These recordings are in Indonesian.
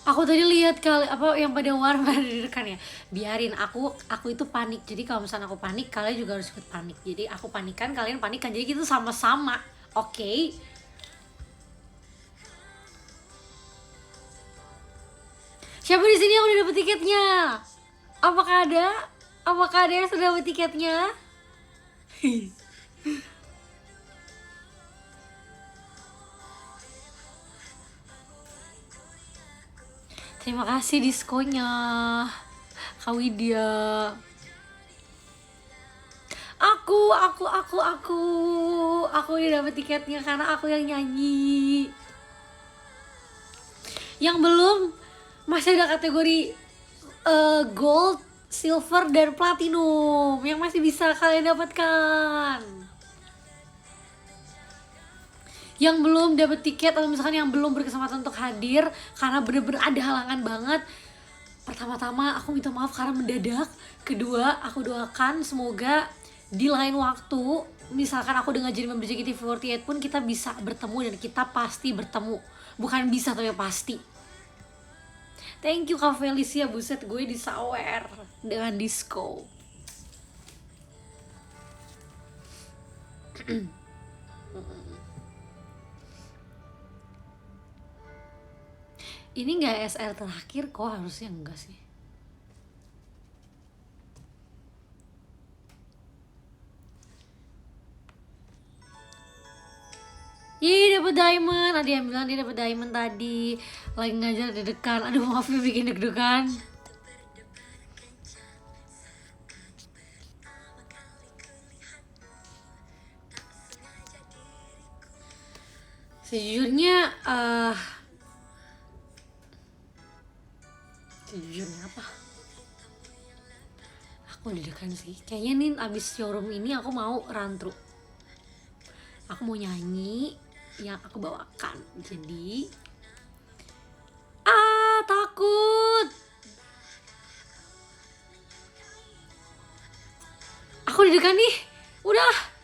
Aku tadi lihat kali apa yang pada war pada deg-degan ya. Biarin aku itu panik. Jadi kalau misalnya aku panik, kalian juga harus ikut panik. Jadi aku panikan, kalian panikan. Jadi kita sama-sama. Oke. Siapa di sini yang udah dapet tiketnya? Apakah ada? Apakah ada yang sudah dapet tiketnya? Terima kasih diskonya, Kak Widya. Aku udah dapet tiketnya karena aku yang nyanyi. Yang belum masih ada kategori gold, silver, dan platinum yang masih bisa kalian dapatkan. Yang belum dapat tiket atau misalkan yang belum berkesempatan untuk hadir karena bener-bener ada halangan banget, pertama-tama aku minta maaf karena mendadak. Kedua, aku doakan semoga di lain waktu, misalkan aku dengan jadi member JKT48 pun kita bisa bertemu dan kita pasti bertemu. Bukan bisa tapi pasti. Thank you Kak Felicia, buset gue disawer dengan disco. Ini nggak SR terakhir kok, harusnya enggak sih. Yeay, dapet diamond. Ada yang bilang dia dapet diamond tadi. Lagi ngajar deg-degan. Aduh, maaf ya bikin deg-degan. Sejujurnya sejujurnya apa? Aku deg-degan sih. Kayaknya nih abis showroom ini aku mau run through. Aku mau nyanyi yang aku bawakan. Jadi takut. Aku deg-degan nih. Udah.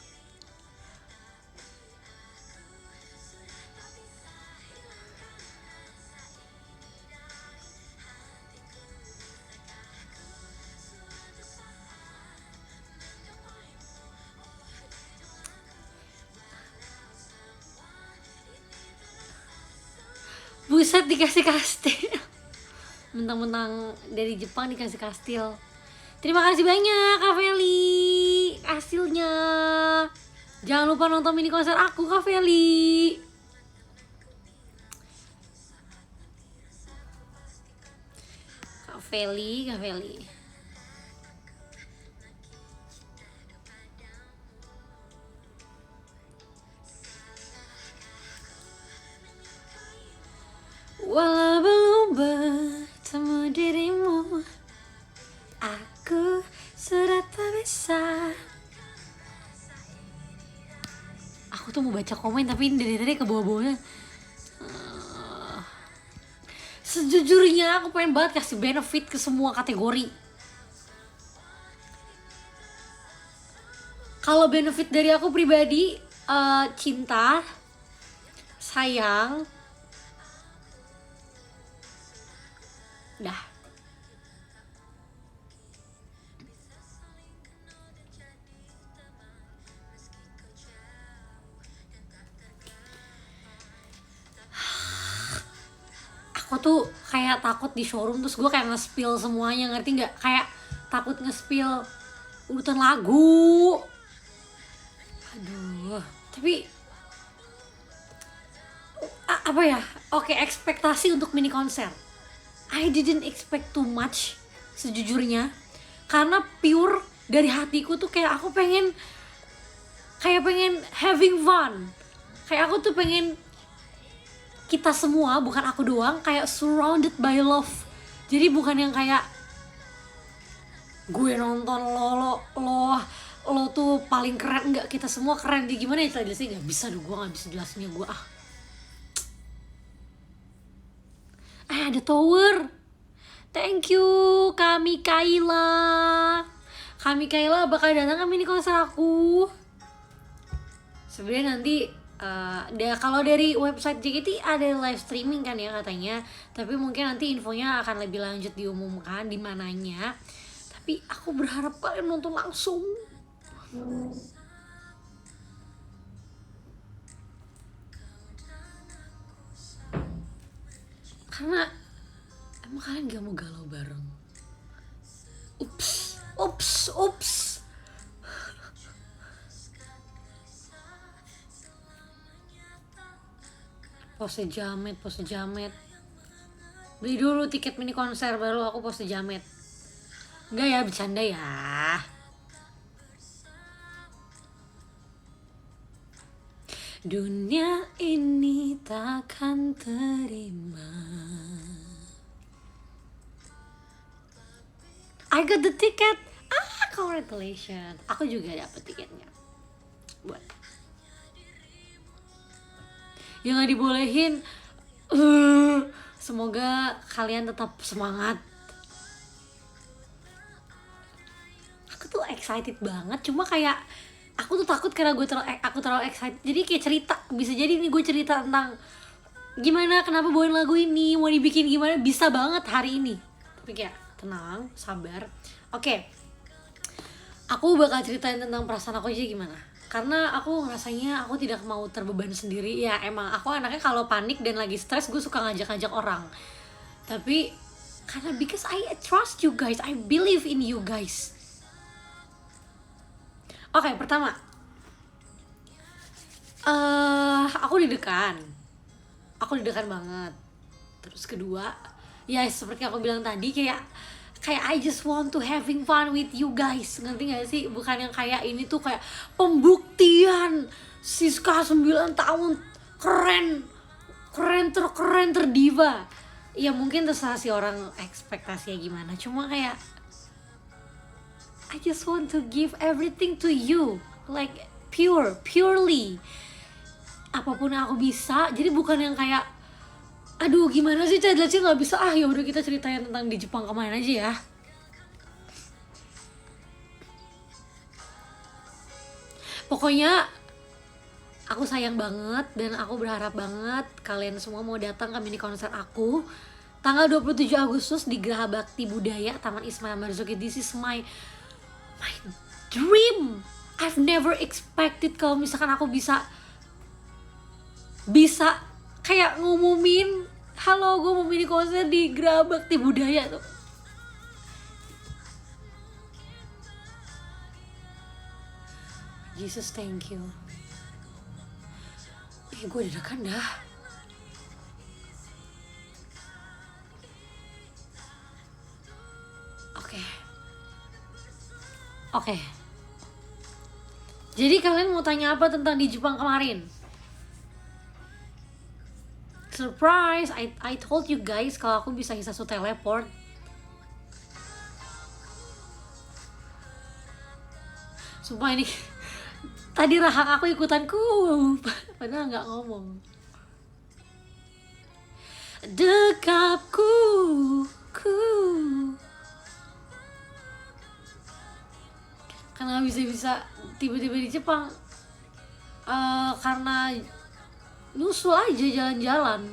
Buset, dikasih kastil. Mentang-mentang dari Jepang dikasih kastil. Terima kasih banyak Kak Feli hasilnya. Jangan lupa nonton mini konser aku Kak Feli. Kak Feli. Walau belum bertemu dirimu, aku sudah tak bisa. Aku tuh mau baca komen tapi dari tadi ke bawah-bawahnya. Sejujurnya aku pengen banget kasih benefit ke semua kategori. Kalau benefit dari aku pribadi, cinta, sayang, dah. Aku tuh kayak takut di showroom terus gue kayak nge-spill semuanya, ngerti nggak? Kayak takut nge-spill urutan lagu. Aduh, tapi apa ya? Oke, ekspektasi untuk mini konser. I didn't expect too much sejujurnya, karena pure dari hatiku tuh kayak aku pengen having fun. Kayak aku tuh pengen kita semua, bukan aku doang, kayak surrounded by love. Jadi bukan yang kayak gue nonton lo tuh paling keren, enggak, kita semua keren. Jadi gimana ya jelasin, nggak bisa, gue nggak bisa jelasinnya gue ada tower. Thank you Kami Kaila bakal datang ke mini konser aku. Sebenarnya nanti Kalau dari website JKT ada live streaming kan ya katanya, tapi mungkin nanti infonya akan lebih lanjut diumumkan di mananya. Tapi aku berharap kalian nonton langsung. Karena emang kalian gak mau galau bareng. Ups. Pose jamet. Beli dulu tiket mini konser baru aku pose jamet. Enggak ya, bercanda ya. Dunia ini takkan terima. I got the ticket. Congratulations. Aku juga dapet tiketnya. Buat yang gak dibolehin, semoga kalian tetap semangat. Aku tuh excited banget, cuma kayak aku tuh takut karena aku terlalu excited. Jadi kayak cerita, bisa jadi nih gue cerita tentang gimana, kenapa bawain lagu ini, mau dibikin gimana, bisa banget hari ini. Tapi kayak tenang, sabar. Oke. Aku bakal ceritain tentang perasaan aku aja gimana. Karena aku ngerasanya aku tidak mau terbeban sendiri. Ya emang aku anaknya kalau panik dan lagi stres gue suka ngajak-ngajak orang. Tapi karena because I trust you guys, I believe in you guys. Oke, pertama, aku deg-degan banget. Terus kedua, ya seperti aku bilang tadi, kayak I just want to having fun with you guys. Ngerti gak sih? Bukan yang kayak ini tuh kayak pembuktian Siska 9 tahun keren terdiva. Ya mungkin terserah sih orang ekspektasinya gimana. Cuma kayak I just want to give everything to you, like purely. Apapun yang aku bisa. Jadi bukan yang kayak aduh gimana sih Cadlaci nggak bisa, ya udah kita ceritain tentang di Jepang kemarin aja ya. Pokoknya aku sayang banget dan aku berharap banget kalian semua mau datang ke mini konser aku tanggal 27 Agustus di Geraha Bakti Budaya Taman Ismail Marzuki. This is my dream. I've never expected kalau misalkan aku bisa kayak ngumumin, halo gue mau mini konser di Geraha Bakti Budaya tuh. Jesus, thank you. Gue deg-degan dah. Oke. Jadi kalian mau tanya apa tentang di Jepang kemarin? Surprise, I told you guys kalau aku bisa hisasu teleport. Sumpah ini tadi rahang aku ikutanku, padahal nggak ngomong. Dekapku, karena bisa tiba-tiba di Jepang, karena nyusul aja jalan-jalan.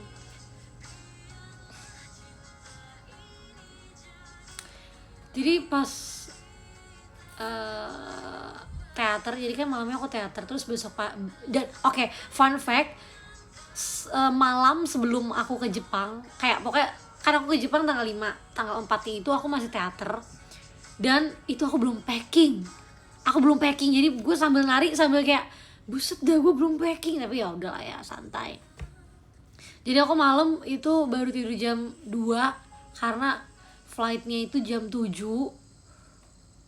Jadi pas teater, jadi kan malamnya aku teater, terus besok dan oke, fun fact, malam sebelum aku ke Jepang, kayak pokoknya kan aku ke Jepang tanggal 5, tanggal 4 itu aku masih teater, dan itu aku belum packing, jadi gue sambil nari sambil kayak buset dah gue belum packing, tapi ya udahlah ya santai. Jadi aku malam itu baru tidur jam 2 karena flightnya itu jam 7.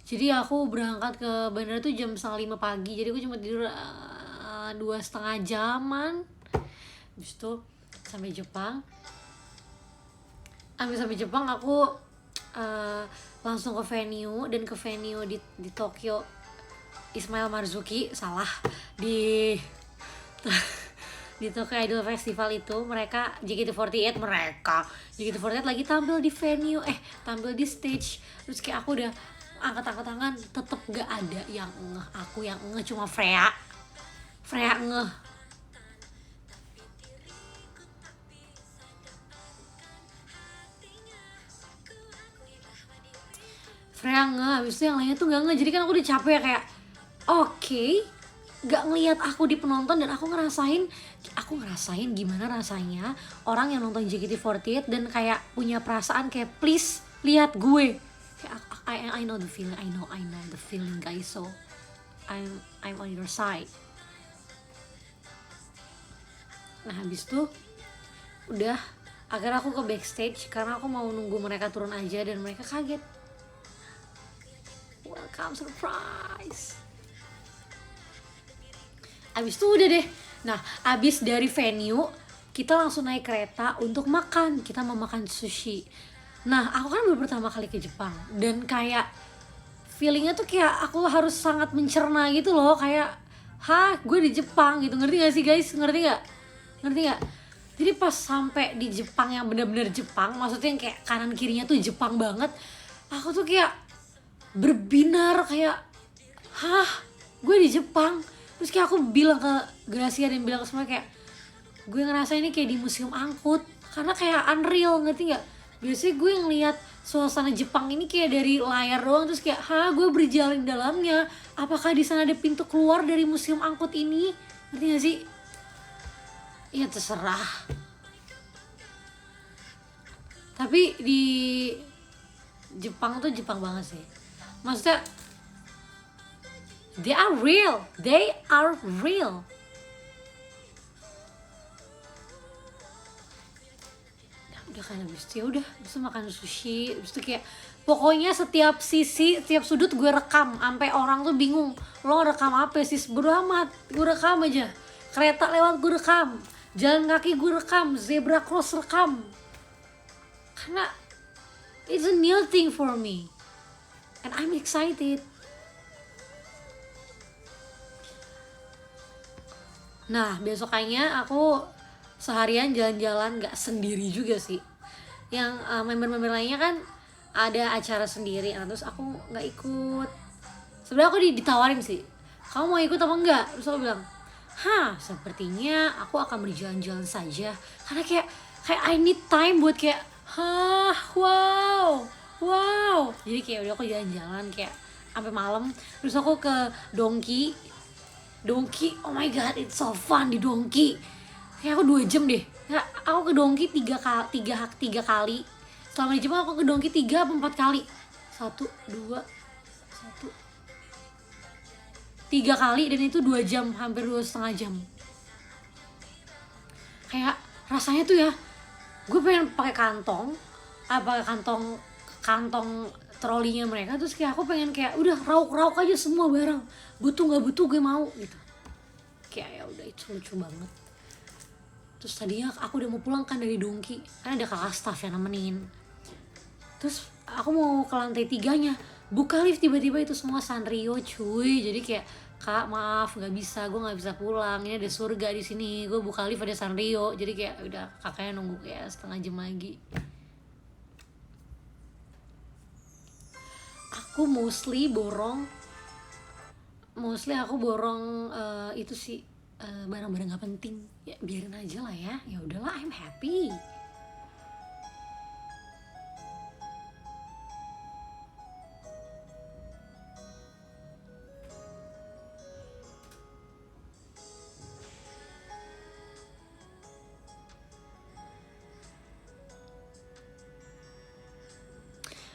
Jadi aku berangkat ke bandara tuh jam 4:30 pagi. Jadi aku cuma tidur 2,5 jaman. Habis itu sampai Jepang. Sampai Jepang aku langsung ke venue, dan ke venue di Tokyo Ismail Marzuki, salah, di Tokyo Idol Festival itu mereka JKT48 lagi tampil di venue, tampil di stage. Terus kayak aku udah angkat tangan, tetep gak ada yang ngeh. Aku yang ngeh cuma Freya ngeh. Freya nge, habis itu yang lainnya tuh nggak nge. Jadi kan aku udah capek kayak oke, nggak ngelihat aku di penonton dan aku ngerasain gimana rasanya orang yang nonton JKT48 dan kayak punya perasaan kayak please lihat gue. Kayak I know the feeling, I know the feeling guys, so I'm on your side. Nah habis tuh udah akhirnya aku ke backstage karena aku mau nunggu mereka turun aja dan mereka kaget. Welcome surprise. Abis itu udah deh. Nah abis dari venue kita langsung naik kereta untuk makan. Kita mau makan sushi. Nah aku kan baru pertama kali ke Jepang dan kayak feelingnya tuh kayak aku harus sangat mencerna gitu loh. Kayak gue di Jepang gitu. Ngerti gak sih guys? Ngerti gak? Jadi pas sampai di Jepang yang bener-bener Jepang, maksudnya yang kayak kanan kirinya tuh Jepang banget, aku tuh kayak berbinar kayak gue di Jepang. Terus kayak aku bilang ke Gracia dan bilang ke semua kayak gue ngerasa ini kayak di museum angkut karena kayak unreal, ngerti nggak? Biasanya gue ngeliat suasana Jepang ini kayak dari layar doang, terus kayak gue berjalan di dalamnya, apakah di sana ada pintu keluar dari museum angkut ini? Ngerti gak sih? Ya terserah. Tapi di Jepang tuh Jepang banget sih. Maksudnya they are real. Nah, udah kan habis itu bisa makan sushi, habis itu kayak pokoknya setiap sisi, setiap sudut gue rekam sampai orang tuh bingung, lo rekam apa sih? Bodo amat, gue rekam aja. Kereta lewat gue rekam, jalan kaki gue rekam, zebra cross rekam. Karena it's a new thing for me and I'm excited. Nah besokannya aku seharian jalan-jalan, gak sendiri juga sih. Yang member-member lainnya kan ada acara sendiri, terus aku gak ikut. Sebenarnya aku ditawarin sih, kamu mau ikut apa enggak? Terus aku bilang sepertinya aku akan berjalan-jalan saja. Karena kayak I need time buat kayak wow. Jadi kayak udah aku jalan-jalan kayak sampai malam. Terus aku ke Donki, oh my god it's so fun di Donki. Kayak aku 2 jam deh. Kayak aku ke Donki 3 kali. Selama di Jepang aku ke Donki 3 atau 4 kali. 3 kali dan itu 2 jam, hampir 2,5 jam. Kayak rasanya tuh ya, gue pengen pakai kantong trolinya mereka, terus kayak aku pengen kayak udah rauk aja semua barang, butuh nggak butuh gue mau gitu. Kayak ya udah itu lucu banget. Terus tadinya aku udah mau pulang kan dari Donki, karena ada kakak staff yang nemenin. Terus aku mau ke lantai 3-nya, buka lift tiba-tiba itu semua Sanrio cuy. Jadi kayak kak maaf gue nggak bisa pulang, ini ada surga di sini. Gue buka lift ada Sanrio, jadi kayak udah kakaknya nunggu kayak setengah jam lagi. Aku mostly aku borong itu sih barang-barang gak penting. Ya biarin aja lah ya udahlah, I'm happy.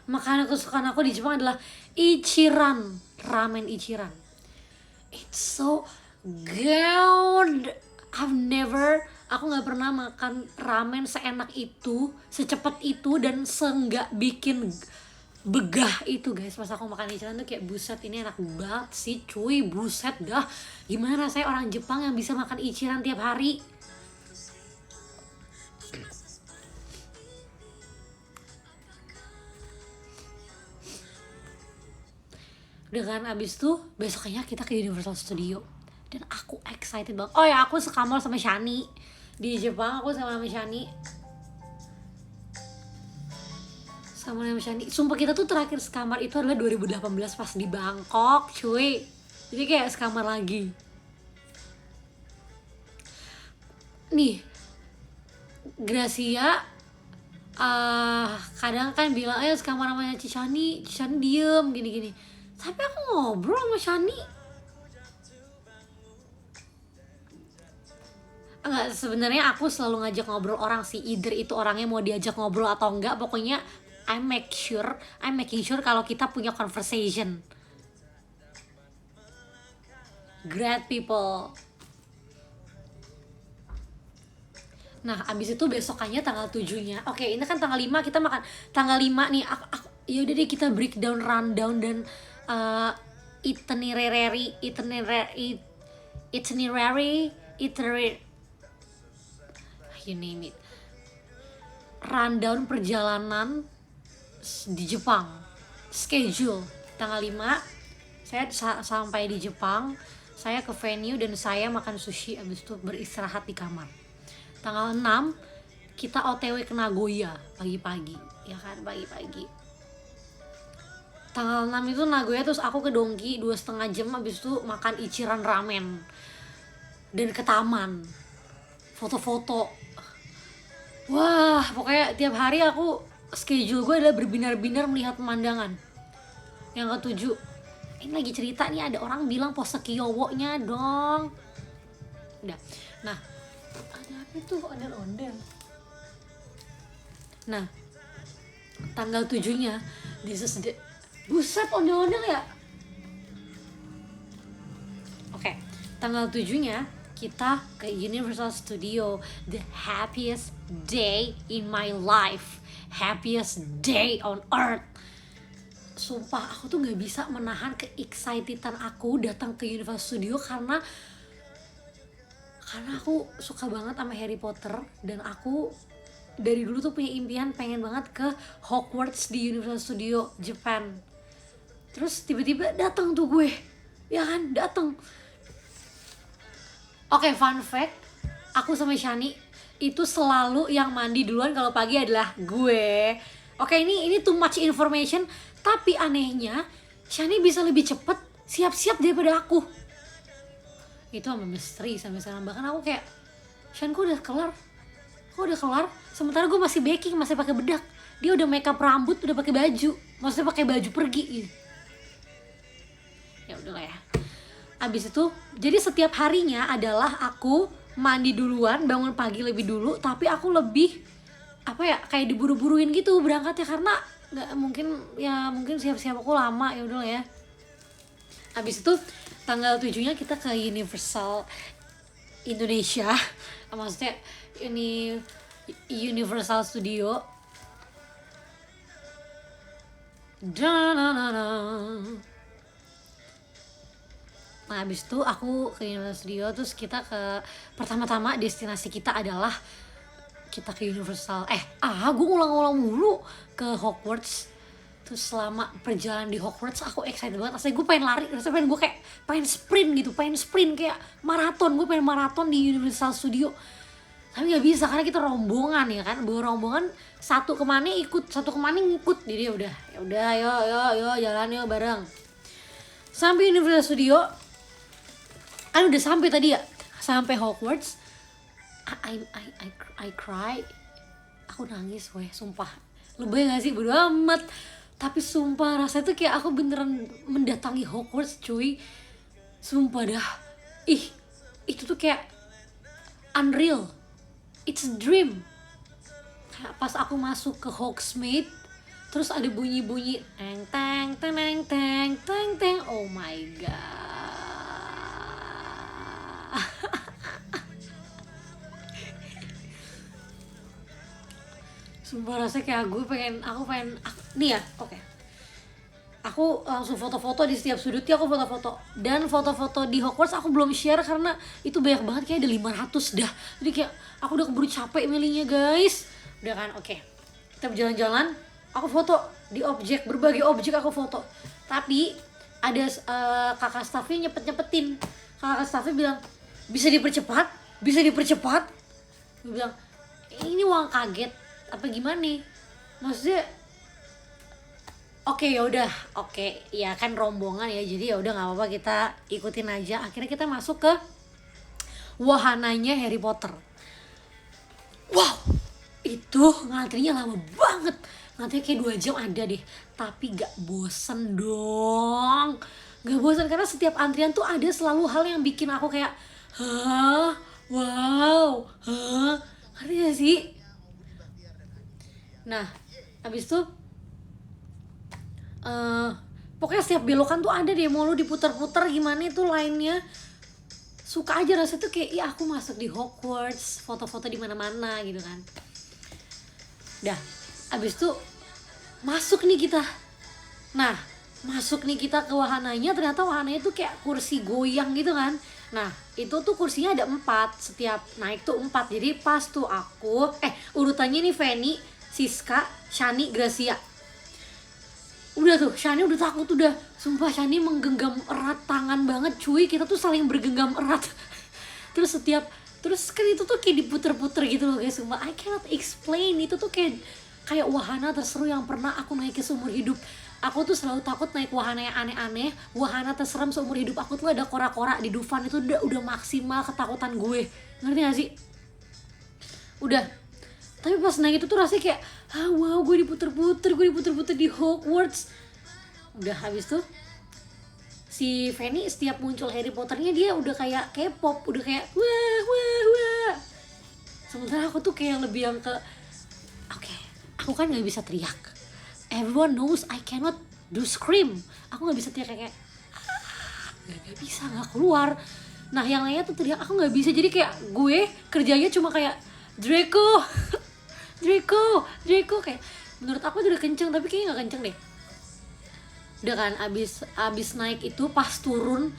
Makanan kesukaan aku di Jepang adalah Ichiran, ramen Ichiran. It's so good. Aku nggak pernah makan ramen seenak itu, secepat itu, dan seenggak bikin begah itu guys. Pas aku makan Ichiran tuh kayak buset ini enak banget sih cuy, buset dah. Gimana rasanya orang Jepang yang bisa makan Ichiran tiap hari? Udah kan abis tuh besoknya kita ke Universal Studio dan aku excited banget. Oh ya aku sekamar sama Shani di Jepang. Aku sama Shani. Sumpah kita tuh terakhir sekamar itu adalah 2018 pas di Bangkok cuy. Jadi kayak sekamar lagi. Nih Gracia kadang kan bilang ayo sekamar namanya Cishani diem gini-gini, tapi aku ngobrol sama Shani. Enggak, sebenarnya aku selalu ngajak ngobrol orang sih, either itu orangnya mau diajak ngobrol atau enggak, pokoknya I'm making sure kalau kita punya conversation. Great people. Nah, abis itu besokannya tanggal 7-nya. Oke, ini kan tanggal 5 kita makan. Tanggal 5 nih, ya udah deh kita breakdown, rundown dan itinerary, you name it. Rundown perjalanan di Jepang. Schedule. Tanggal 5 saya sampai di Jepang, saya ke venue dan saya makan sushi, abis itu beristirahat di kamar. Tanggal 6 kita OTW ke Nagoya pagi-pagi, ya kan, pagi-pagi. Tanggal 6 itu Nagoya, terus aku ke Donki 2,5 jam, habis itu makan Ichiran ramen dan ke taman, foto-foto. Wah, pokoknya tiap hari aku schedule gue adalah berbinar-binar melihat pemandangan. Yang ke-7, ini lagi cerita nih, ada orang bilang pose Kyowo-nya dong. Udah. Nah, ada apa tuh, ondel-ondel. Nah, tanggal 7-nya buset, ondel-ondel ya. Oke, tanggal 7-nya kita ke Universal Studio, the happiest day in my life, happiest day on earth. Sumpah, aku tuh gak bisa menahan ke-excitedan aku datang ke Universal Studio karena aku suka banget sama Harry Potter, dan aku dari dulu tuh punya impian pengen banget ke Hogwarts di Universal Studio Japan. Terus tiba-tiba datang tuh gue, ya kan, datang. Oke, fun fact, aku sama Shani itu selalu yang mandi duluan kalau pagi adalah gue. Oke, ini too much information, tapi anehnya Shani bisa lebih cepet siap-siap daripada aku. Itu sama misteri sampai sekarang. Bahkan aku kayak, Shan, kok udah kelar? Sementara gue masih baking, masih pakai bedak. Dia udah makeup rambut, udah pakai baju, maksudnya pakai baju pergi gitu. Ya udahlah ya. Abis itu, jadi setiap harinya adalah aku mandi duluan, bangun pagi lebih dulu, tapi aku lebih kayak diburu-buruin gitu berangkatnya, karena nggak mungkin siap-siap aku lama, ya udah ya. Abis itu tanggal 7-nya kita ke Universal Indonesia, maksudnya ini Universal Studio. Nah, abis itu aku ke Universal Studio, terus kita ke, pertama-tama destinasi kita adalah kita ke Universal, gue ngulang-ngulang mulu, ke Hogwarts. Terus selama perjalanan di Hogwarts aku excited banget, rasanya gue pengen lari, rasanya pengen sprint kayak maraton, gue pengen maraton di Universal Studio. Tapi gak bisa karena kita rombongan, ya kan, bawa rombongan, satu kemana ngikut, jadi ya udah yo jalan yuk bareng. Sampai Universal Studio, kan udah sampai tadi ya, sampai Hogwarts, I cry, aku nangis weh, sumpah. Lebay gak sih, bodo amat. Tapi sumpah rasanya tuh kayak aku beneran mendatangi Hogwarts, cuy. Sumpah dah, itu tuh kayak unreal, it's a dream. Pas aku masuk ke Hogsmeade, terus ada bunyi-bunyi teng teng, oh my god. Sumpah rasanya kayak aku pengen nih ya, oke. Aku langsung foto-foto di setiap sudutnya, aku foto-foto. Dan foto-foto di Hogwarts aku belum share karena itu banyak banget, kayak ada 500 dah. Jadi kayak aku udah keburu capek milihnya, guys. Udah kan, oke. Kita berjalan-jalan, aku foto di berbagai objek aku foto. Tapi ada kakak staffnya nyepet-nyepetin. Kakak staffnya bilang, bisa dipercepat. Gue bilang, ini uang kaget apa gimana nih? Maksudnya ya kan rombongan ya, jadi ya udah nggak apa-apa, kita ikutin aja. Akhirnya kita masuk ke wahananya Harry Potter. Wow, Itu ngantrinya lama banget, ngantrinya kayak 2 jam ada deh, tapi gak bosen dong, gak bosen karena setiap antrian tuh ada selalu hal yang bikin aku kayak hah, wow, hah, ngerti gak sih? Nah, abis itu pokoknya setiap belokan tuh ada deh, mau lu diputer-puter gimana itu lainnya, suka aja rasanya tuh kayak ya aku masuk di Hogwarts, foto-foto di mana-mana gitu kan. Dah, abis itu masuk nih kita. Nah, masuk nih kita ke wahananya, ternyata wahananya tuh kayak kursi goyang gitu kan. Nah, itu tuh kursinya ada 4, setiap naik tuh 4. Jadi pas tuh aku, urutannya nih Fanny, Siska, Shani, Gracia. Udah tuh, Shani udah takut udah. Sumpah Shani menggenggam erat tangan banget cuy, kita tuh saling bergenggam erat. Terus kan itu tuh kayak diputer-puter gitu loh guys, sumpah I cannot explain. Itu tuh kayak wahana terseru yang pernah aku naik seumur hidup. Aku tuh selalu takut naik wahana yang aneh-aneh. Wahana terserem seumur hidup aku tuh ada kora-kora di Dufan, itu udah maksimal ketakutan gue, ngerti gak sih? Udah, tapi pas naik itu tuh rasanya kayak wow, gue diputer-puter di Hogwarts. Udah habis tuh si Fanny setiap muncul Harry Potternya dia udah kayak K-pop, udah kayak wah. Sementara aku tuh kayak lebih yang ke oke, aku kan nggak bisa teriak. Everyone knows I cannot do scream. Aku nggak bisa teriak kayak nggak bisa, nggak keluar. Nah yang lainnya tuh teriak, aku nggak bisa. Jadi kayak gue kerjanya cuma kayak Draco Draco kayak menurut aku udah kenceng, tapi kayaknya nggak kenceng deh. Udah kan abis naik itu pas turun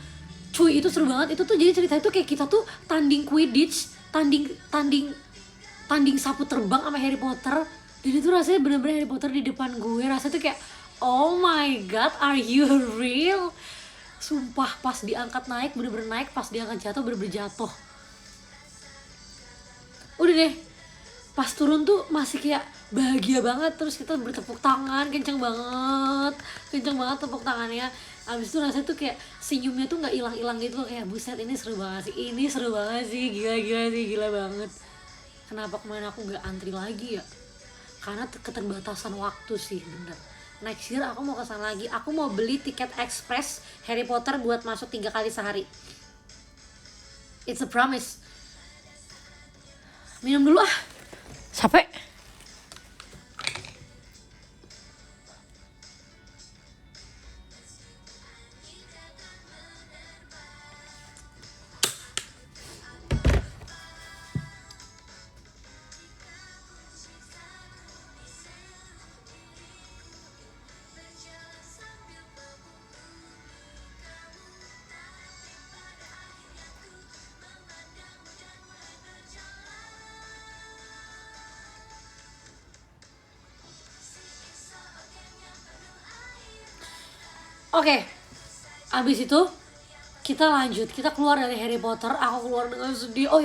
cuy itu seru banget. Itu tuh jadi cerita itu kayak kita tuh tanding Quidditch, tanding sapu terbang sama Harry Potter. Dan itu rasanya bener-bener Harry Potter di depan gue, rasanya tuh kayak oh my god, are you real? Sumpah pas diangkat naik bener-bener naik, pas diangkat jatuh bener-bener jatuh. Udah deh, pas turun tuh masih kayak bahagia banget, terus kita bertepuk tangan kenceng banget tepuk tangannya. Abis itu rasanya tuh kayak senyumnya tuh nggak hilang-hilang gitu loh, kayak buset ini seru banget sih, gila banget. Kenapa kemarin aku nggak antri lagi ya? Karena keterbatasan waktu sih, bener. Next year aku mau kesana lagi, aku mau beli tiket express Harry Potter buat masuk 3 kali sehari. It's a promise. Minum dulu ah, capek. Oke, abis itu kita lanjut, kita keluar dari Harry Potter. Aku keluar dengan sedih. Oh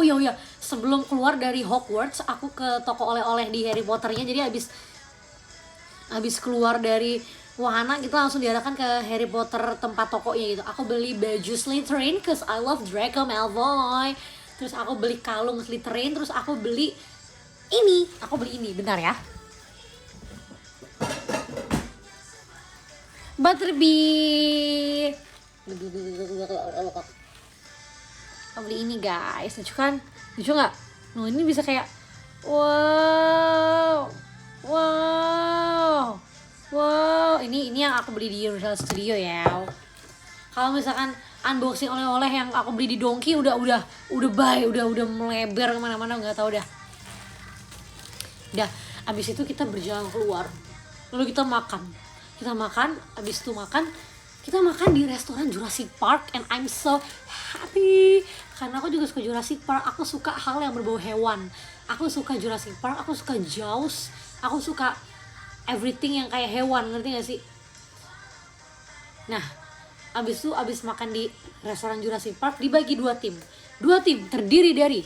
ya, sebelum keluar dari Hogwarts aku ke toko oleh-oleh di Harry Potternya. Jadi abis keluar dari wahana kita langsung diarahkan ke Harry Potter tempat tokonya gitu. Aku beli baju Slytherin cause I love Draco Malfoy. Terus aku beli kalung Slytherin. Terus aku beli ini bentar ya, Butterbeer. Aku beli ini guys, lucu kan? Lucu nggak? Nah ini bisa kayak wow. Ini yang aku beli di Universal Studio ya. Kalau misalkan unboxing oleh-oleh yang aku beli di Donki udah melebar kemana-mana, nggak tahu dah. Dah, abis itu kita berjalan keluar, lalu kita makan, abis itu kita makan di restoran Jurassic Park, and I'm so happy karena aku juga suka Jurassic Park. Aku suka hal yang berbau hewan, aku suka Jurassic Park, aku suka Jaws, aku suka everything yang kayak hewan, ngerti gak sih? Nah, abis makan di restoran Jurassic Park dibagi 2 tim terdiri dari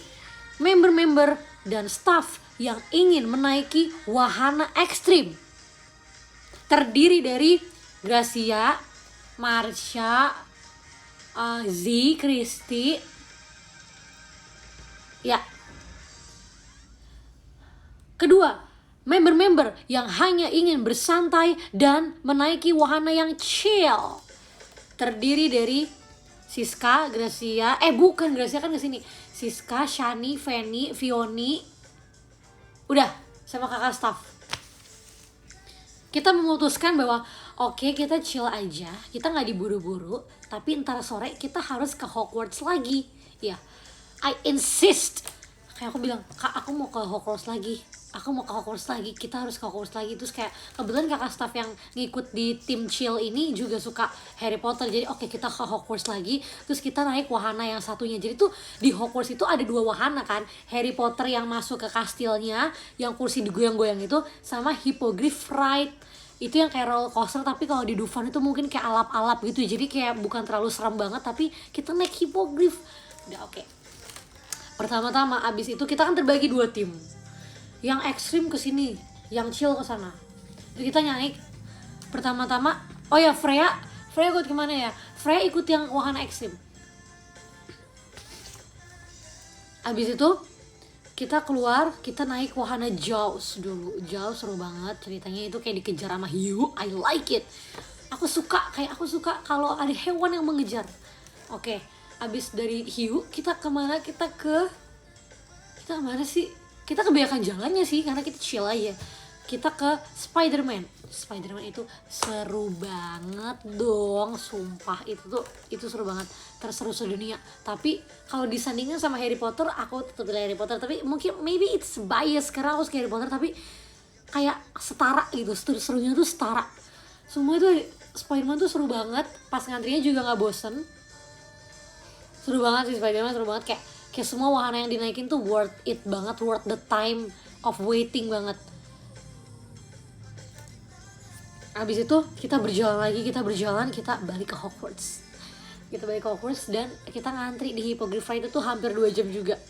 member-member dan staff yang ingin menaiki wahana ekstrim. Terdiri dari Gracia, Marsha, Z, Christy, ya. Kedua, member-member yang hanya ingin bersantai dan menaiki wahana yang chill. Terdiri dari Siska, Gracia, bukan, Gracia kan kesini. Siska, Shani, Fanny, Vioni, udah, sama kakak staff. Kita memutuskan bahwa oke, kita chill aja, kita nggak diburu-buru, tapi ntar sore kita harus ke Hogwarts lagi. Ya, I insist. Kayak aku bilang, kak, aku mau ke Hogwarts lagi, kita harus ke Hogwarts lagi. Terus kayak kebetulan kakak staff yang ngikut di tim chill ini juga suka Harry Potter, jadi oke, kita ke Hogwarts lagi. Terus kita naik wahana yang satunya. Jadi tuh di Hogwarts itu ada 2 wahana kan, Harry Potter yang masuk ke kastilnya, yang kursi digoyang-goyang itu, sama Hippogriff Ride. Itu yang kayak roller coaster, tapi kalau di Dufan itu mungkin kayak alap-alap gitu, jadi kayak bukan terlalu serem banget, tapi kita naik Hippogriff. Udah oke. Pertama-tama abis itu kita kan terbagi 2 tim. Yang ekstrim ke sini, yang chill ke sana. Jadi kita naik. Pertama-tama, oh ya, Freya ikut kemana ya? Freya ikut yang wahana ekstrim. Abis itu kita keluar, kita naik wahana Jaws dulu. Jaws seru banget, ceritanya itu kayak dikejar sama hiu. I like it. Aku suka kalau ada hewan yang mengejar. Oke, abis dari hiu kita kemana? Kita kemana sih? Kita kebanyakan jalannya sih karena kita chill aja. Kita ke Spider-Man itu seru banget dong, sumpah. Itu seru banget, terseru sedunia. Tapi kalau disandingin sama Harry Potter, aku tetap pilih Harry Potter. Tapi mungkin maybe it's bias karena aku suka Harry Potter, tapi kayak setara gitu, serunya tuh setara. Semua itu Spider-Man tuh seru banget. Pas ngantrinya juga nggak bosen. Seru banget sih Spider-Man, seru banget. Kayak semua wahana yang dinaikin tuh worth it banget, worth the time of waiting banget. Habis itu kita berjalan, kita balik ke Hogwarts. Dan kita ngantri di Hippogriff Ride itu hampir 2 jam juga.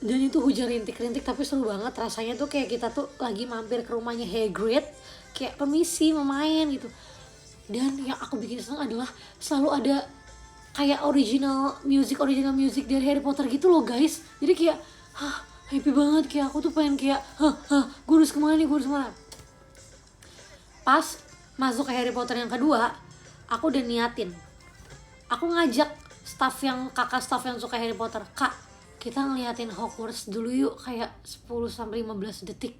Dan itu hujan rintik-rintik, tapi seru banget. Rasanya tuh kayak kita tuh lagi mampir ke rumahnya Hagrid, kayak permisi mau main gitu. Dan yang aku bikin seneng adalah selalu ada kayak original music dari Harry Potter gitu loh guys. Jadi kayak happy banget, kayak aku tuh pengen kayak gue harus kemana. Pas masuk ke Harry Potter yang kedua, aku udah niatin, aku ngajak kakak staff yang suka Harry Potter, kak, kita ngeliatin Hogwarts dulu yuk, kayak 10-15 detik.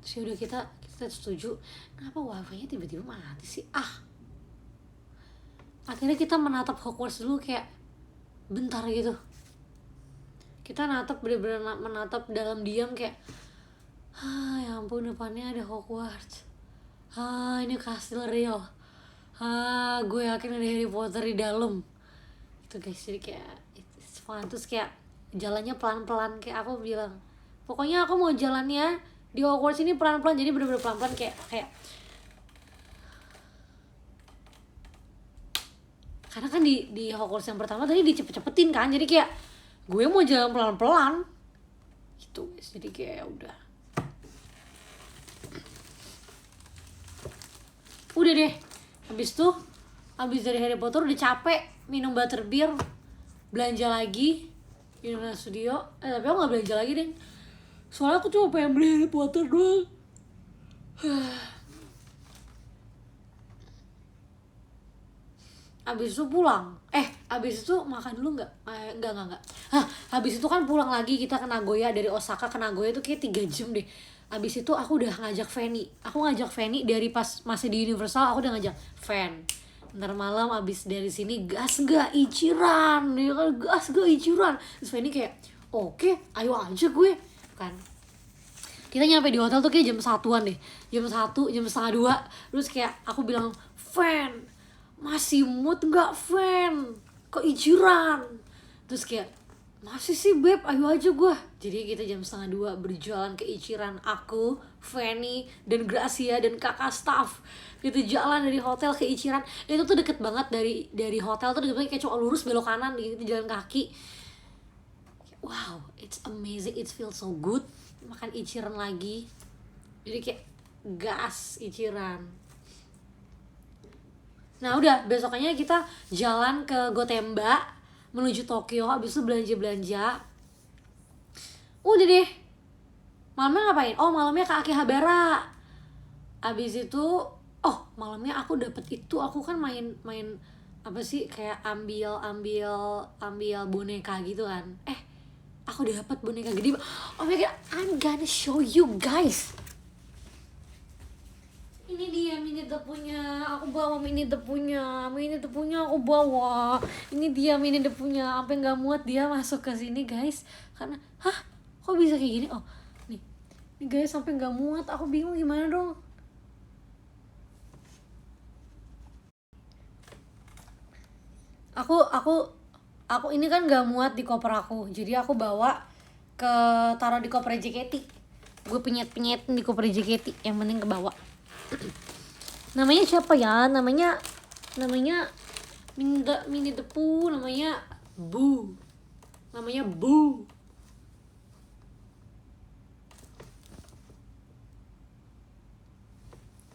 Terus yaudah kita setuju. Kenapa wifi nya tiba-tiba mati sih? Akhirnya kita menatap Hogwarts dulu kayak bentar gitu. Kita bener-bener menatap dalam diam kayak ya ampun, depannya ada Hogwarts. Ini kastil real. Gue yakin ada Harry Potter di dalam. Itu guys, jadi kayak it's fun. Terus kayak jalannya pelan-pelan, kayak aku bilang, pokoknya aku mau jalannya di Hogwarts ini pelan-pelan. Jadi bener-bener pelan-pelan kayak karena kan di Hogwarts yang pertama tadi dicepet-cepetin kan, jadi kayak gue mau jalan pelan-pelan gitu guys. Jadi kayak udah deh. Habis dari Harry Potter udah capek, minum butterbeer, belanja lagi Universal Studio. Tapi aku gak belanja lagi deh, soalnya aku cuma pengen beli Harry Potter doang. Abis itu pulang. Abis itu makan dulu nggak? Enggak. Habis itu kan pulang lagi kita ke Nagoya. Dari Osaka ke Nagoya itu kayak 3 jam deh. Abis itu aku udah ngajak Fanny. Dari pas masih di Universal, aku udah ngajak Fan. Ntar malam abis dari sini gas gak Ichiran? Ya kan, gas gak Ichiran? Terus Fanny kayak, oke, ayo aja gue. Kan. Kita nyampe di hotel tuh kayak jam 1-an deh. Jam 1, jam setengah 2. Terus kayak aku bilang, Fan, masih mood gak Fan? Ke Ichiran? Terus kayak, masih sih beb, ayo aja gue. Jadi kita jam setengah 2 berjalan ke Ichiran. Aku, Fanny, dan Gracia, dan kakak staff. Gitu jalan dari hotel ke Ichiran. Itu tuh deket banget dari hotel tuh, deket banget, kayak cuma lurus belok kanan gitu, jalan kaki. Wow, it's amazing, it feels so good. Makan Ichiran lagi. Jadi kayak gas Ichiran. Nah udah, besokannya kita jalan ke Gotemba menuju Tokyo. Habis itu belanja-belanja. Udah deh, Malamnya ngapain? Oh malamnya ke Akihabara. Abis itu malamnya aku dapet itu, aku kan main apa sih, kayak ambil boneka gitu kan. Aku dapat boneka gede. Oh my god, I'm gonna show you guys. Ini dia Minnie the punya, aku bawa Minnie the punya, aku bawa. Ini dia Minnie the punya, sampai nggak muat dia masuk ke sini guys, karena kok bisa kayak gini? Oh nih guys, sampai nggak muat, aku bingung gimana dong. Aku ini kan nggak muat di koper aku, jadi aku bawa ke taruh di koper JKT. Gue penyet di koper JKT, yang penting ke bawah. Namanya siapa ya? Namanya Minnie the Pooh, namanya Bu.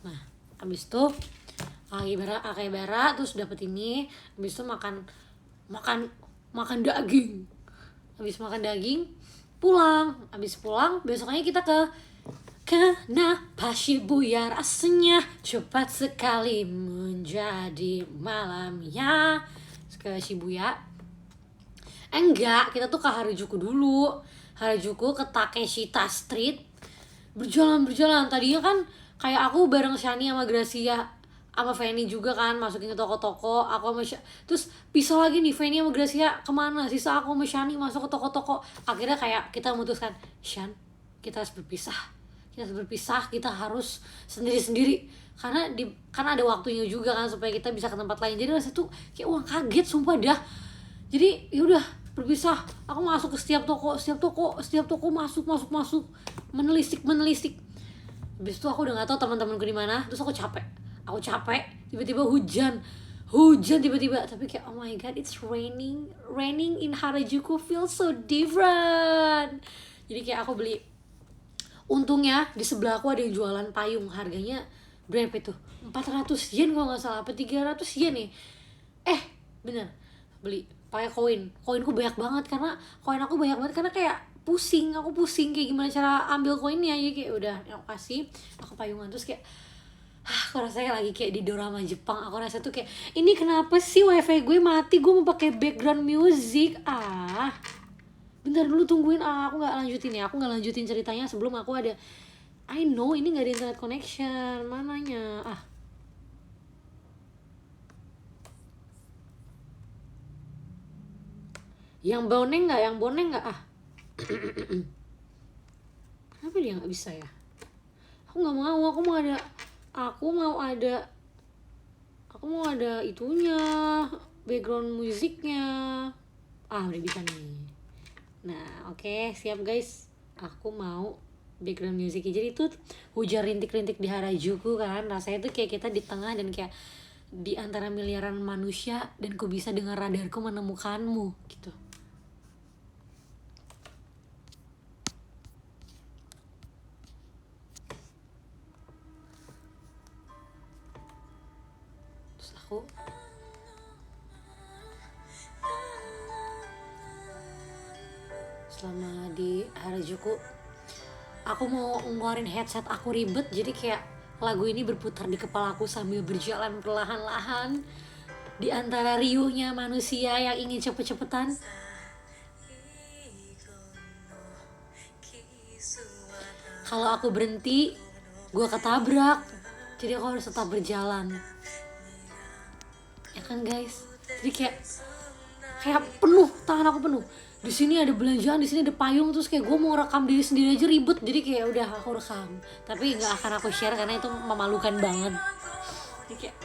Nah, habis itu Akihabara terus dapet ini, habis itu makan daging. Habis makan daging, habis pulang besoknya kita kenapa Shibuya rasanya cepat sekali menjadi malamnya, ke Shibuya. Enggak, kita tuh ke Harajuku dulu. Harajuku ke Takeshita Street. Berjalan. Tadinya kan kayak aku bareng Shani sama Gracia sama Fanny juga kan, masukin ke toko-toko. Aku sama terus pisah lagi nih, Fanny sama Gracia kemana, sisa aku sama Shani masuk ke toko-toko. Akhirnya kayak kita memutuskan, Shan, kita harus berpisah, kita harus sendiri-sendiri, karena ada waktunya juga kan supaya kita bisa ke tempat lain. Jadi rasanya tuh kayak kaget sumpah dah. Jadi yaudah berpisah, aku masuk ke setiap toko masuk menelisik. Habis itu aku udah nggak tahu teman-temanku di mana, terus aku capek, tiba-tiba hujan tiba-tiba, tapi kayak oh my god, it's raining in Harajuku, feels so different. Jadi kayak aku beli, untungnya di sebelah aku ada yang jualan payung, harganya berapa itu, 400 yen kalau nggak salah, apa 300 yen nih. Bener, beli pakai koinku banyak banget, karena koin aku banyak banget, karena kayak aku pusing kayak gimana cara ambil koinnya. Jadi kayak udah aku kasih, aku payungan, terus kayak aku rasanya lagi kayak di drama Jepang. Aku rasa tuh kayak, ini kenapa sih wifi gue mati, gue mau pakai background music. Bentar dulu, tungguin. Aku nggak lanjutin ceritanya sebelum aku ada, I know ini nggak ada internet connection, mananya yang boneng nggak kenapa dia nggak bisa ya? Aku mau ada itunya, background musiknya. Udah bisa nih. Nah oke, siap guys, aku mau background musiknya. Jadi itu hujan rintik-rintik di Harajuku kan, rasanya tuh kayak kita di tengah dan kayak di antara miliaran manusia, dan ku bisa dengan radarku menemukanmu gitu. Aku selama di Harajuku, aku mau ngeluarin headset aku ribet, jadi kayak lagu ini berputar di kepala aku sambil berjalan perlahan-lahan di antara riuhnya manusia yang ingin cepet-cepetan. Kalau aku berhenti, gue ketabrak, jadi aku harus tetap berjalan. Ya kan guys, jadi kayak penuh, tangan aku penuh. Di sini ada belanjaan, di sini ada payung, terus kayak gue mau rekam diri sendiri aja ribet. Jadi kayak udah aku rekam, tapi nggak akan aku share karena itu memalukan banget. Jadi kayak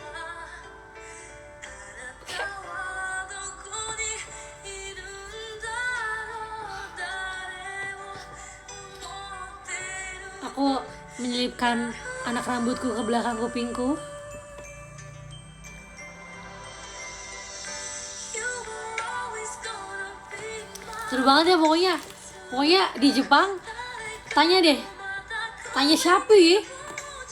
aku menyelipkan anak rambutku ke belakang kupingku. Seru banget ya pokoknya di Jepang. Tanya siapa ya,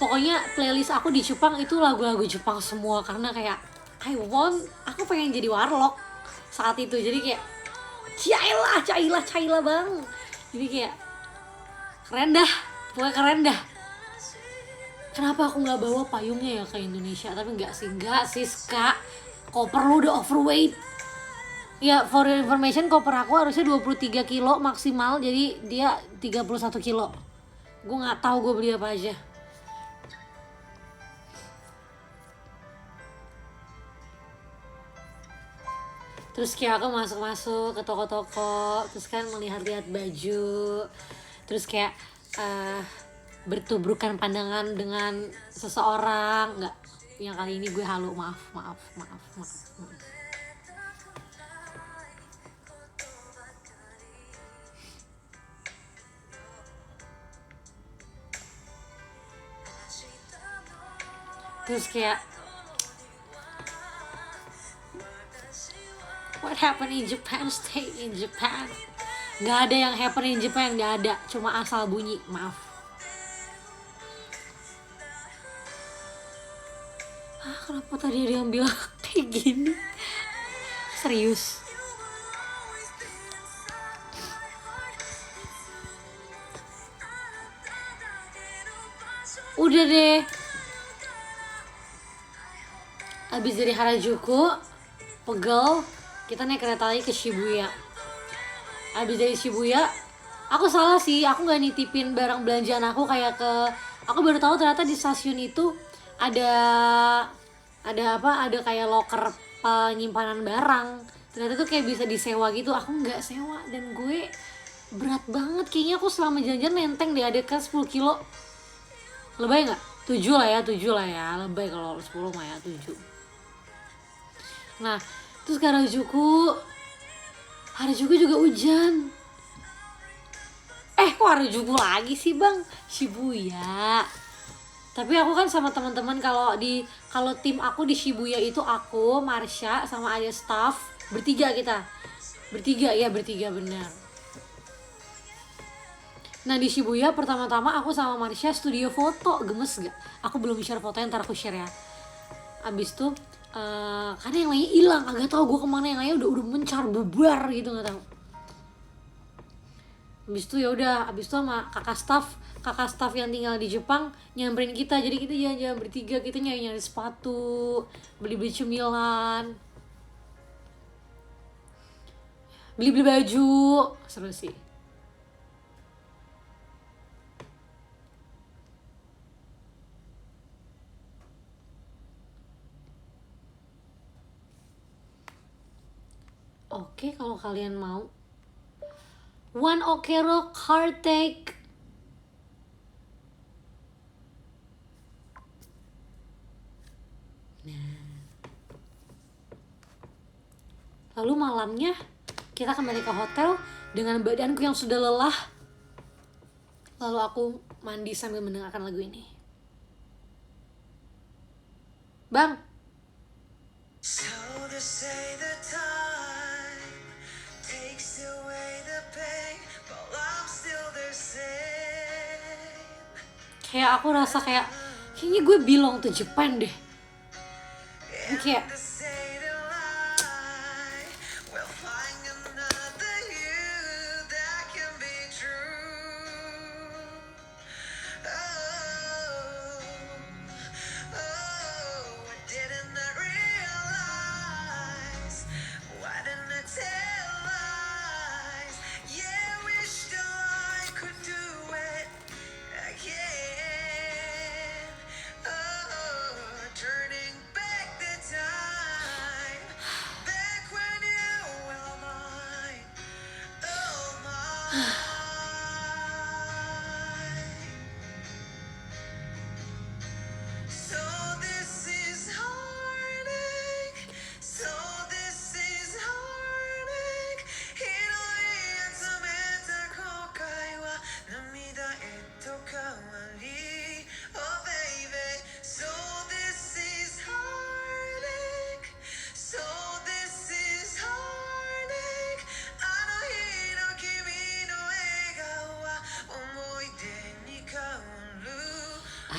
pokoknya playlist aku di Jepang itu lagu-lagu Jepang semua, karena kayak aku pengen jadi warlock saat itu. Jadi kayak Caila bang, jadi kayak Keren dah, pokoknya keren dah. Kenapa aku nggak bawa payungnya ya ke Indonesia? Tapi nggak sih Kak, koper lu udah overweight. Ya, for your information, koper aku harusnya 23 kilo maksimal, jadi dia 31 kilo. Gue nggak tahu gue beli apa aja. Terus kayak aku masuk-masuk ke toko-toko, terus kan melihat-lihat baju, terus kayak bertubrukan pandangan dengan seseorang. Nggak, yang kali ini gue halu, maaf. Terus kayak what happened in Japan stay in Japan. Nggak ada yang happen in Japan, nggak ada, cuma asal bunyi, maaf. Kenapa tadi ada yang bilang kayak gini? Serius. Udah deh. Abis dari Harajuku, pegel, kita naik kereta lagi ke Shibuya. Abis dari Shibuya, aku salah sih, aku nggak nitipin barang belanjaan aku kayak ke, aku baru tahu ternyata di stasiun itu ada kayak loker penyimpanan barang. Ternyata tuh kayak bisa disewa gitu. Aku nggak sewa dan gue berat banget kayaknya. Aku selama jalan-jalan nenteng deh, ada kan 10 kilo. Lebay nggak? 7 lah ya. Lebay kalau 10 mah ya, 7. Nah, terus ke Harajuku juga hujan. Kok Harajuku lagi sih bang? Shibuya. Tapi aku kan sama teman-teman, kalau tim aku di Shibuya itu aku, Marsha, sama ada staff, bertiga kita. Bertiga benar. Nah di Shibuya pertama-tama aku sama Marsha studio foto, gemes gak? Aku belum share fotonya, ntar aku share ya. Abis tuh karena yang lainnya hilang, agak tahu gue kemana, yang lainnya udah mencar bubar gitu, nggak tahu. Abis itu ya udah, abis itu sama kakak staff yang tinggal di Jepang nyamperin kita, jadi kita jalan-jalan bertiga, kita nyari sepatu, beli cemilan, beli baju, seru sih. Oke, kalau kalian mau One Okero card take. Nah, lalu malamnya kita kembali ke hotel dengan badanku yang sudah lelah. Lalu aku mandi sambil mendengarkan lagu ini. Bang, kayak aku rasa kayaknya gue belong to Japan deh. Kayak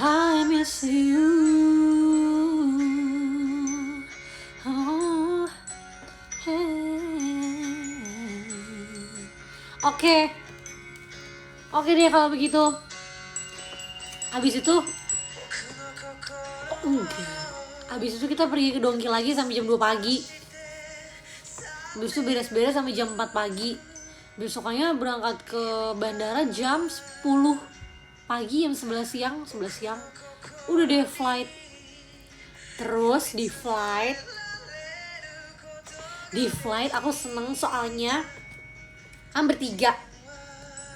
I miss you. Oh, hey. Oke deh kalau begitu. Habis itu enggak. Habis itu kita pergi ke Dongki lagi sampai jam 2 pagi. Habis itu beres-beres sampai jam 4 pagi. Besoknya berangkat ke bandara jam 10 pagi, jam 11 siang. Udah deh flight. Terus di flight aku seneng soalnya kan bertiga.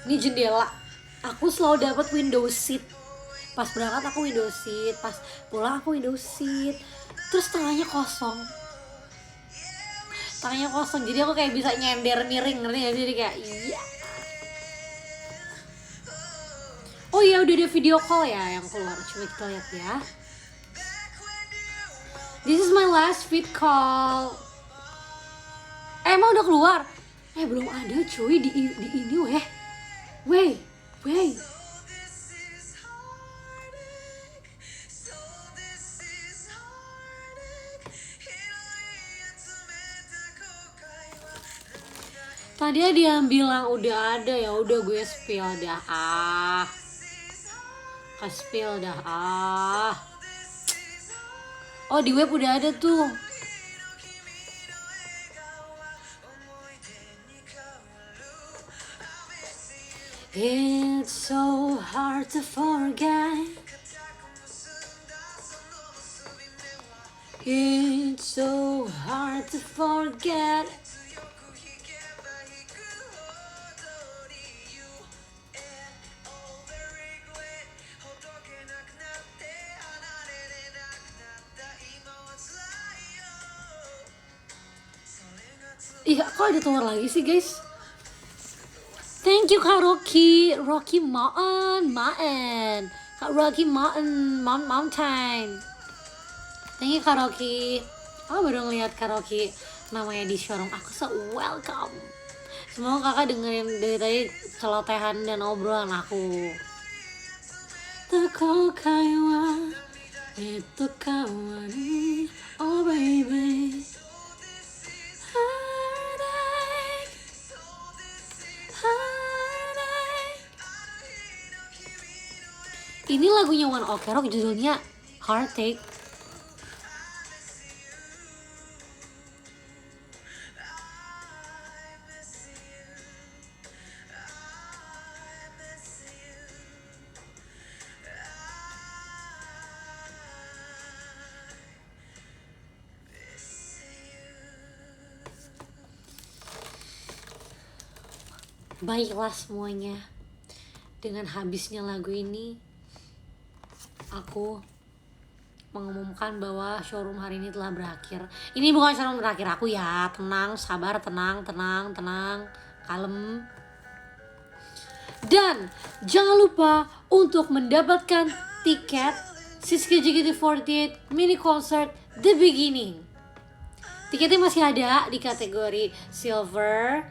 Ini jendela. Aku selalu dapat window seat. Pas berangkat aku window seat, pas pulang aku window seat. Terus tengahnya kosong. Jadi aku kayak bisa nyender miring, ngerti gak sih? Jadi kayak iya. Oh iya, udah ada video call ya yang keluar. Coba kita lihat ya. This is my last vid call. Emang udah keluar? Belum ada cuy di ini weh. Wait. Tadi dia bilang udah ada, ya udah gue spill dah. Spill dah. Oh di web udah ada tuh. It's so hard to forget. It's so hard to forget. Iya, kok ada tower lagi sih guys? Thank you Kak Rocky Mountain. Kak Rocky Mountain. Thank you Kak Rocky. Aku baru ngeliat Kak Rocky namanya di showroom. Aku welcome. Semoga kakak dengerin dari tadi celotehan dan obrolan aku. Teko kaiwa itu kawan, oh baby. Ini lagunya One Ok Rock, judulnya Heartache. Baiklah semuanya, dengan habisnya lagu ini aku mengumumkan bahwa showroom hari ini telah berakhir. Ini bukan showroom terakhir aku ya, tenang, sabar, tenang, kalem. Dan jangan lupa untuk mendapatkan tiket Siska JKT48 mini concert The Beginning. Tiketnya masih ada di kategori silver,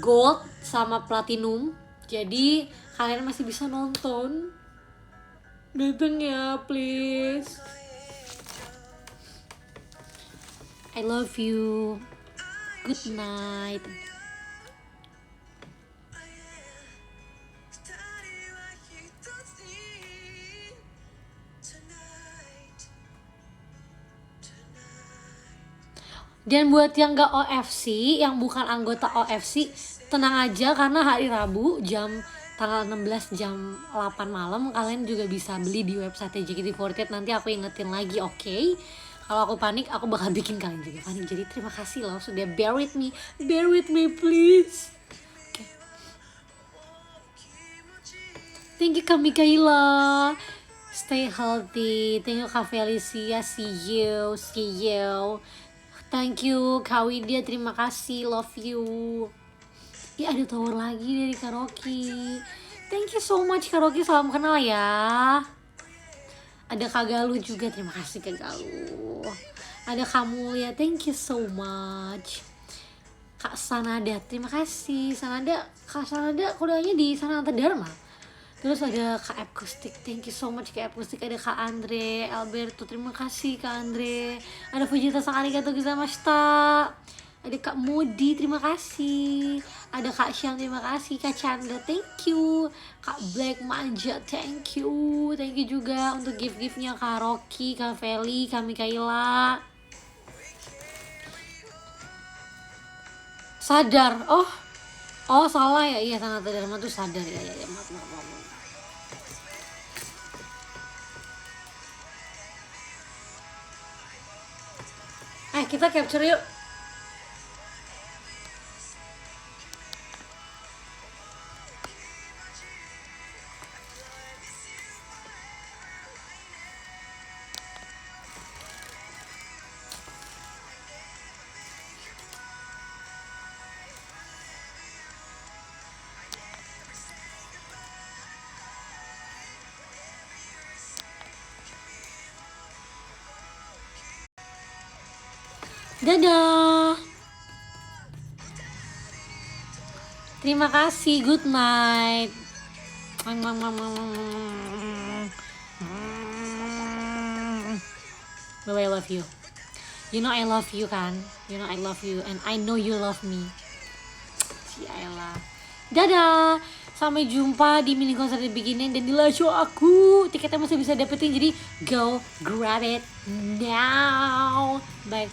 gold, sama platinum. Jadi kalian masih bisa nonton. Dateng ya please. I love you. Good night. Dan buat yang gak OFC, yang bukan anggota OFC, tenang aja karena hari Rabu tanggal 16 jam 8 malam kalian juga bisa beli di website JKT48. Nanti aku ingetin lagi, oke? Kalau aku panik, aku bakal bikin kalian juga panik. Jadi terima kasih loh sudah bear with me please. Okay. Thank you Kak Mikaela. Stay healthy. Thank you Kak Felicia. See you. Thank you Kak Widya, terima kasih, love you. Ya ada tower lagi dari Karaoke. Thank you so much Karaoke, salam kenal ya. Ada Kak Galuh juga, terima kasih Kak Galuh. Ada kamu ya, thank you so much. Kak Sanada, terima kasih. Kak Sanada kuliahnya di Sananta Dharma. Terus ada Kak Akustik, thank you so much Kak Akustik. Ada Kak Andre Alberto, terima kasih Kak Andre. Ada Fujita Sang arigatou gozaimashita. ada Kak Modi, terima kasih. Ada Kak Syam, terima kasih. Kak Chandra, thank you. Kak Black Manja, thank you. Thank you juga untuk gift-giftnya Kak Rocky, Kak Feli, Kak Mikaela. Sadar, oh salah ya, iya sangat Dharma tuh sadar ya, maaf. Kita capture yuk. Dadah. Terima kasih, good night. Bye, I love you. You know I love you kan? You know I love you and I know you love me. Si Ayla. Dadah. Sampai jumpa di mini konser The Beginning dan di live show aku. Tiketnya masih bisa dapetin, jadi go grab it now. Bye.